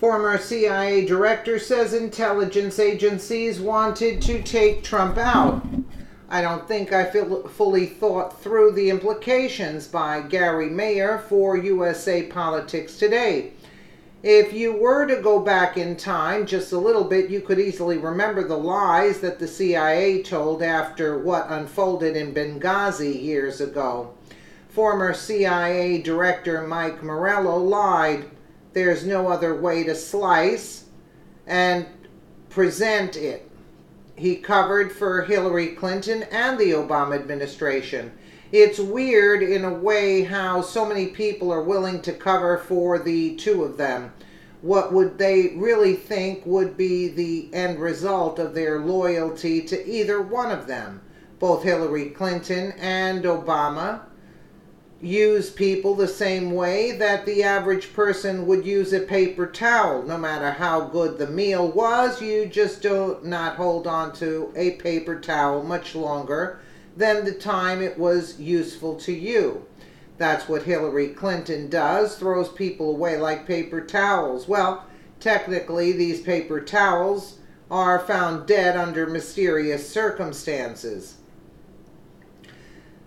Former CIA director says intelligence agencies wanted to take Trump out. I don't think I fully thought through the implications, by Gary Mayer for USA Politics Today. If you were to go back in time just a little bit, you could easily remember the lies that the CIA told after what unfolded in Benghazi years ago. Former CIA Director Mike Morello lied. There's no other way to slice and present it. He covered for Hillary Clinton and the Obama administration. It's weird in a way how so many people are willing to cover for the two of them. What would they really think would be the end result of their loyalty to either one of them? Both Hillary Clinton and Obama use people the same way that the average person would use a paper towel. No matter how good the meal was, you just do not hold on to a paper towel much longer than the time it was useful to you. That's what Hillary Clinton does, throws people away like paper towels. Well, technically these paper towels are found dead under mysterious circumstances.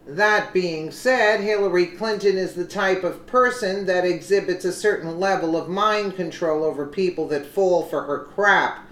That being said, Hillary Clinton is the type of person that exhibits a certain level of mind control over people that fall for her crap.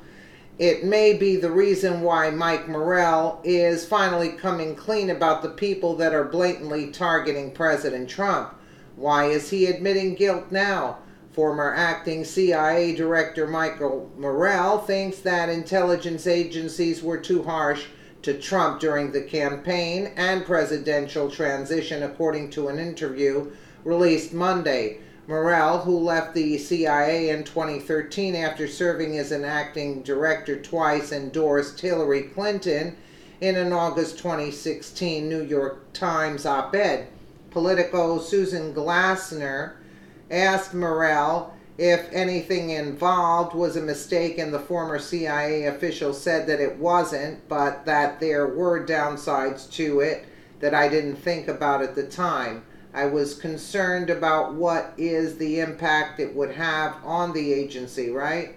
It may be the reason why Mike Morell is finally coming clean about the people that are blatantly targeting President Trump. Why is he admitting guilt now? Former acting CIA Director Michael Morell thinks that intelligence agencies were too harsh to Trump during the campaign and presidential transition, according to an interview released Monday. Morell, who left the CIA in 2013 after serving as an acting director twice, endorsed Hillary Clinton in an August 2016 New York Times op-ed. Politico Susan Glasner asked Morell if anything involved was a mistake, and the former CIA official said that it wasn't, but that there were downsides to it that I didn't think about at the time. I was concerned about what is the impact it would have on the agency, right?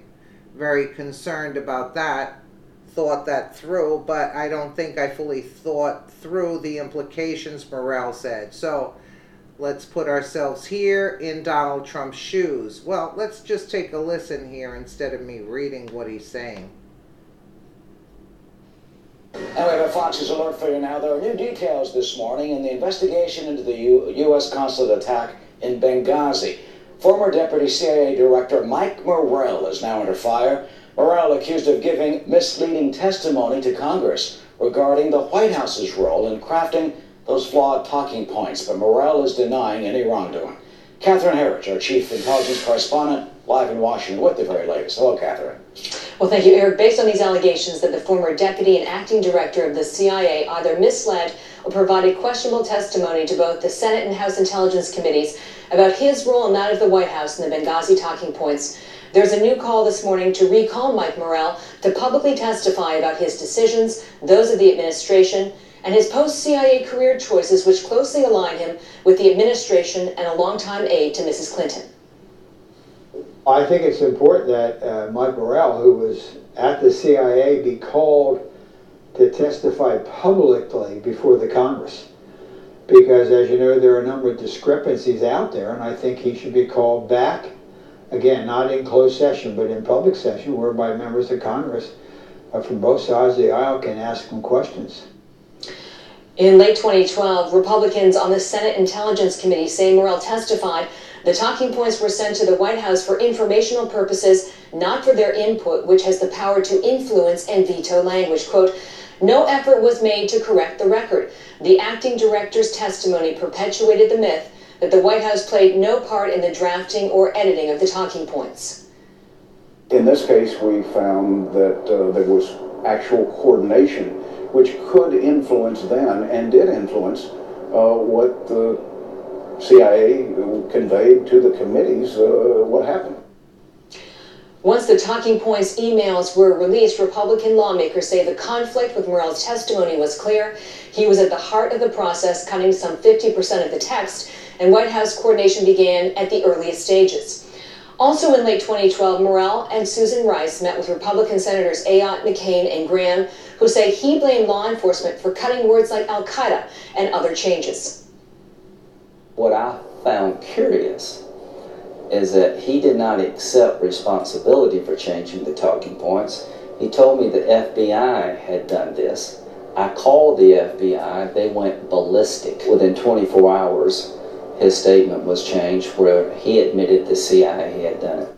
Very concerned about that. Thought that through, but I don't think I fully thought through the implications, Morell said. So let's put ourselves here in Donald Trump's shoes. Well, let's just take a listen here instead of me reading what he's saying. And we have a Fox's alert for you now. There are new details this morning in the investigation into the U.S. consulate attack in Benghazi. Former Deputy CIA Director Mike Morell is now under fire. Morell accused of giving misleading testimony to Congress regarding the White House's role in crafting those flawed talking points, but Morell is denying any wrongdoing. Catherine Herridge, our chief intelligence correspondent, live in Washington with the very latest. Hello, Catherine. Well, thank you, Eric. Based on these allegations that the former deputy and acting director of the CIA either misled or provided questionable testimony to both the Senate and House Intelligence Committees about his role and that of the White House in the Benghazi talking points, there's a new call this morning to recall Mike Morell to publicly testify about his decisions, those of the administration, and his post-CIA career choices, which closely align him with the administration and a longtime aide to Mrs. Clinton. I think it's important that Mike Morell, who was at the CIA, be called to testify publicly before the Congress. Because, as you know, there are a number of discrepancies out there, and I think he should be called back, again, not in closed session, but in public session, whereby members of Congress from both sides of the aisle can ask him questions. In late 2012, Republicans on the Senate Intelligence Committee say Morell testified the talking points were sent to the White House for informational purposes, not for their input, which has the power to influence and veto language. Quote, no effort was made to correct the record. The acting director's testimony perpetuated the myth that the White House played no part in the drafting or editing of the talking points. In this case, we found that there was actual coordination, which could influence then, and did influence, what the CIA conveyed to the committees, what happened. Once the talking points emails were released, Republican lawmakers say the conflict with Morell's testimony was clear. He was at the heart of the process, cutting some 50% of the text, and White House coordination began at the earliest stages. Also in late 2012, Morell and Susan Rice met with Republican Senators Ayotte, McCain, and Graham, who say he blamed law enforcement for cutting words like Al-Qaeda and other changes. What I found curious is that he did not accept responsibility for changing the talking points. He told me the FBI had done this. I called the FBI. They went ballistic. Within 24 hours, his statement was changed where he admitted the CIA had done it.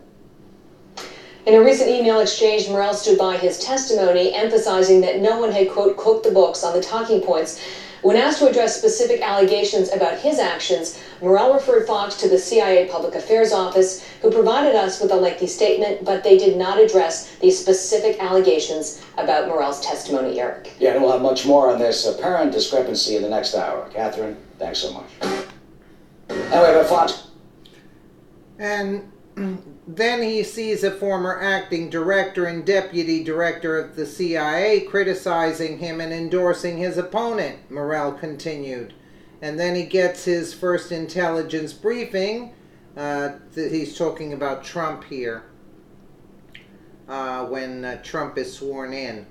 In a recent email exchange, Morell stood by his testimony, emphasizing that no one had, quote, cooked the books on the talking points. When asked to address specific allegations about his actions, Morell referred Fox to the CIA Public Affairs Office, who provided us with a lengthy statement, but they did not address these specific allegations about Morell's testimony, Eric. Yeah, and we'll have much more on this apparent discrepancy in the next hour. Catherine, thanks so much. Anyway, but Fox. And then he sees a former acting director and deputy director of the CIA criticizing him and endorsing his opponent, Morell continued. And then he gets his first intelligence briefing. He's talking about Trump here, when Trump is sworn in.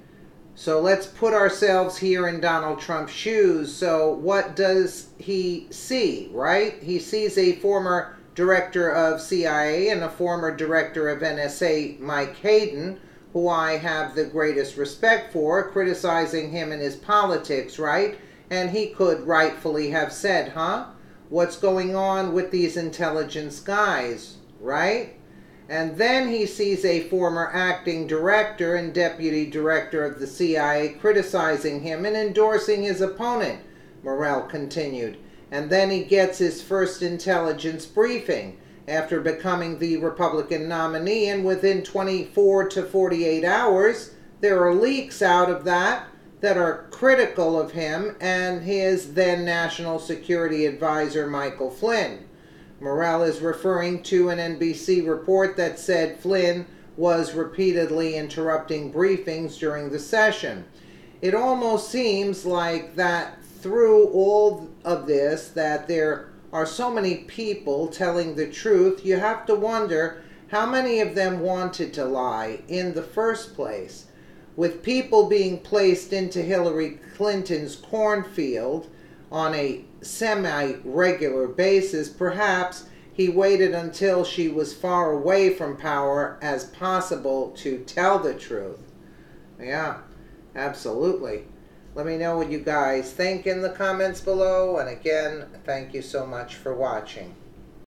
So let's put ourselves here in Donald Trump's shoes. So what does he see, right? He sees a former director of CIA and a former director of NSA, Mike Hayden, who I have the greatest respect for, criticizing him and his politics, right? And he could rightfully have said, what's going on with these intelligence guys, right? And then he sees a former acting director and deputy director of the CIA criticizing him and endorsing his opponent, Morell continued. And then he gets his first intelligence briefing after becoming the Republican nominee, and within 24 to 48 hours, there are leaks out of that are critical of him and his then National Security Advisor, Michael Flynn. Morell is referring to an NBC report that said Flynn was repeatedly interrupting briefings during the session. It almost seems like that through all of this, that there are so many people telling the truth, you have to wonder how many of them wanted to lie in the first place. With people being placed into Hillary Clinton's cornfield on a semi-regular basis, perhaps he waited until she was far away from power as possible to tell the truth. Yeah, absolutely. Let me know what you guys think in the comments below. And again, thank you so much for watching.